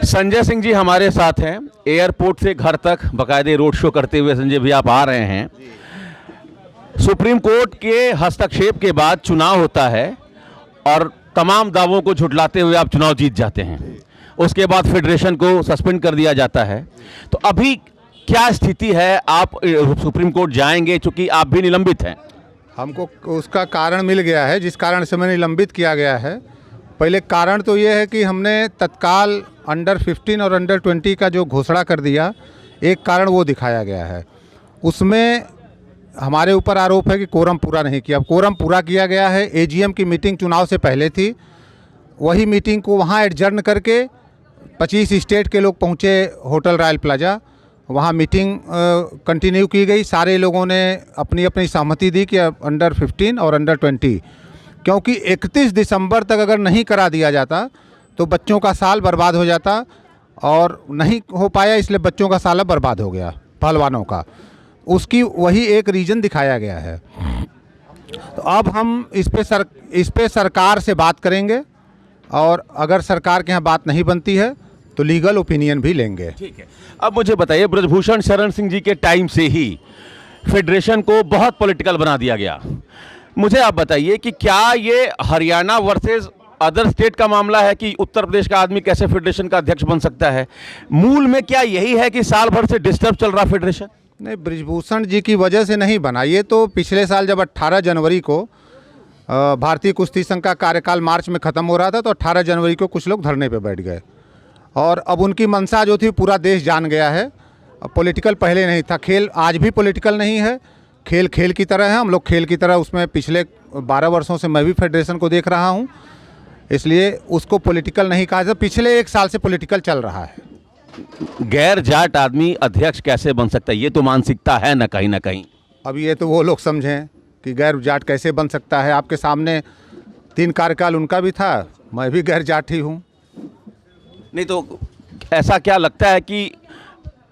संजय सिंह जी हमारे साथ हैं। एयरपोर्ट से घर तक बाकायदे रोड शो करते हुए संजय भी आप आ रहे हैं। सुप्रीम कोर्ट के हस्तक्षेप के बाद चुनाव होता है और तमाम दावों को झुटलाते हुए आप चुनाव जीत जाते हैं। उसके बाद फेडरेशन को सस्पेंड कर दिया जाता है। तो अभी क्या स्थिति है? आप सुप्रीम कोर्ट जाएंगे चूंकि आप भी निलंबित हैं। हमको उसका कारण मिल गया है, जिस कारण से मैंने निलंबित किया गया है। पहले कारण तो ये है कि हमने तत्काल अंडर 15 और अंडर 20 का जो घोषणा कर दिया, एक कारण वो दिखाया गया है। उसमें हमारे ऊपर आरोप है कि कोरम पूरा नहीं किया। कोरम पूरा किया गया है। एजीएम की मीटिंग चुनाव से पहले थी, वही मीटिंग को वहाँ एडजर्न करके 25 स्टेट के लोग पहुँचे होटल रॉयल प्लाजा। वहाँ मीटिंग कंटिन्यू की गई। सारे लोगों ने अपनी अपनी सहमति दी कि अंडर 15 और अंडर 20, क्योंकि 31 दिसंबर तक अगर नहीं करा दिया जाता तो बच्चों का साल बर्बाद हो जाता, और नहीं हो पाया, इसलिए बच्चों का साल बर्बाद हो गया पहलवानों का। उसकी वही एक रीज़न दिखाया गया है। तो अब हम इस पे सरकार से बात करेंगे, और अगर सरकार के यहाँ बात नहीं बनती है तो लीगल ओपिनियन भी लेंगे। ठीक है। अब मुझे बताइए, ब्रजभूषण शरण सिंह जी के टाइम से ही फेडरेशन को बहुत पॉलिटिकल बना दिया गया। मुझे आप बताइए कि क्या ये हरियाणा वर्सेस अदर स्टेट का मामला है कि उत्तर प्रदेश का आदमी कैसे फेडरेशन का अध्यक्ष बन सकता है? मूल में क्या यही है कि साल भर से डिस्टर्ब चल रहा फेडरेशन? नहीं, ब्रजभूषण जी की वजह से नहीं बना। ये तो पिछले साल जब 18 जनवरी को भारतीय कुश्ती संघ का कार्यकाल मार्च में ख़त्म हो रहा था, तो 18 जनवरी को कुछ लोग धरने पे बैठ गए, और अब उनकी मंशा जो थी पूरा देश जान गया है। पॉलिटिकल पहले नहीं था, खेल आज भी पॉलिटिकल नहीं है। खेल खेल की तरह है, हम लोग खेल की तरह उसमें पिछले 12 वर्षों से मैं भी फेडरेशन को देख रहा हूँ, इसलिए उसको पॉलिटिकल नहीं कहा जाता। पिछले 1 साल से पॉलिटिकल चल रहा है। गैर जाट आदमी अध्यक्ष कैसे बन सकता है? ये तो मानसिकता है ना कहीं। अब ये तो वो लोग समझें कि गैर जाट कैसे बन सकता है। आपके सामने 3 कार्यकाल उनका भी था, मैं भी गैर जाट ही हूँ। नहीं तो ऐसा क्या लगता है कि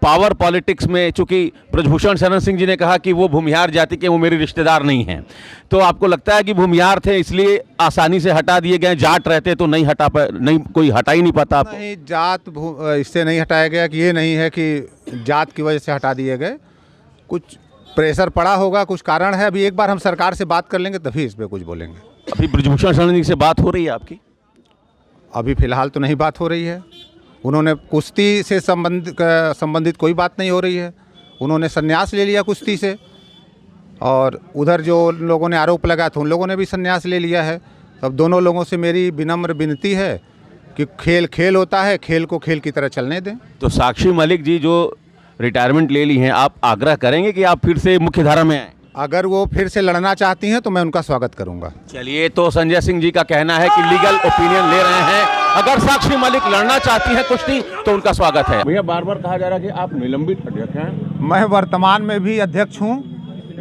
पावर पॉलिटिक्स में, चूंकि ब्रजभूषण शरण सिंह जी ने कहा कि वो भूमिहार जाति के, वो मेरे रिश्तेदार नहीं हैं, तो आपको लगता है कि भूमिहार थे इसलिए आसानी से हटा दिए गए? जाट रहते तो नहीं कोई हटा ही नहीं पाता आपको? नहीं, जात इससे नहीं हटाया गया। कि ये नहीं है कि जात की वजह से हटा दिए गए, कुछ प्रेशर पड़ा होगा, कुछ कारण है। अभी एक बार हम सरकार से बात कर लेंगे तभी इस पर कुछ बोलेंगे। अभी ब्रजभूषण शरण जी से बात हो रही है आपकी? अभी फ़िलहाल तो नहीं बात हो रही है। उन्होंने कुश्ती से संबंधित कोई बात नहीं हो रही है। उन्होंने संन्यास ले लिया कुश्ती से, और उधर जो लोगों ने आरोप लगाया था उन लोगों ने भी संन्यास ले लिया है। अब दोनों लोगों से मेरी विनम्र विनती है कि खेल खेल होता है, खेल को खेल की तरह चलने दें। तो साक्षी मलिक जी जो रिटायरमेंट ले ली हैं, आप आग्रह करेंगे कि आप फिर से मुख्य धारा में आएँ? अगर वो फिर से लड़ना चाहती हैं तो मैं उनका स्वागत करूंगा। चलिए, तो संजय सिंह जी का कहना है कि लीगल ओपिनियन ले रहे हैं। अगर साक्षी मलिक लड़ना चाहती है कुश्ती तो उनका स्वागत है। भैया, बार बार कहा जा रहा है कि आप निलंबित अध्यक्ष हैं। मैं वर्तमान में भी अध्यक्ष हूं,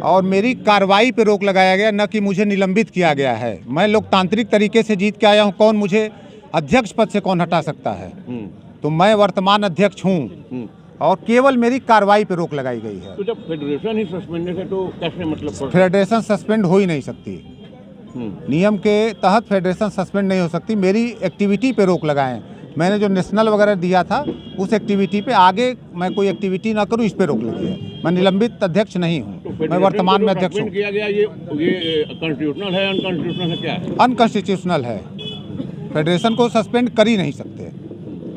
और मेरी कार्रवाई पे रोक लगाया गया, न कि मुझे निलंबित किया गया है। मैं लोकतांत्रिक तरीके से जीत के आया हूं। कौन मुझे अध्यक्ष पद से कौन हटा सकता है? तो मैं वर्तमान अध्यक्ष हूं, और केवल मेरी कार्रवाई पे रोक लगाई गई है। तो जब फेडरेशन ही सस्पेंडेड है तो कैसे मतलब? फेडरेशन सस्पेंड हो ही नहीं सकती। नियम के तहत फेडरेशन सस्पेंड नहीं हो सकती। मेरी एक्टिविटी पे रोक लगाएं। मैंने जो नेशनल वगैरह दिया था उस एक्टिविटी पे आगे मैं कोई एक्टिविटी ना करूं, इस पे रोक लगी है। मैं निलंबित अध्यक्ष नहीं हूं। तो मैं वर्तमान में अध्यक्ष हूं। किया गया ये कॉन्स्टिट्यूशनल है, अनकॉन्स्टिट्यूशनल है, क्या है? अनकॉन्स्टिट्यूशनल है। फेडरेशन को सस्पेंड कर ही नहीं सकते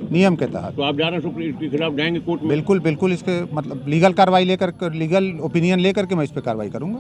नियम के तहत। तो आप जा रहे हैं सुप्रीम के खिलाफ, जाएंगे कोर्ट में? बिल्कुल बिल्कुल, इसके मतलब लीगल कार्रवाई लेकर, लीगल ओपिनियन लेकर के मैं इस पर कार्रवाई करूंगा।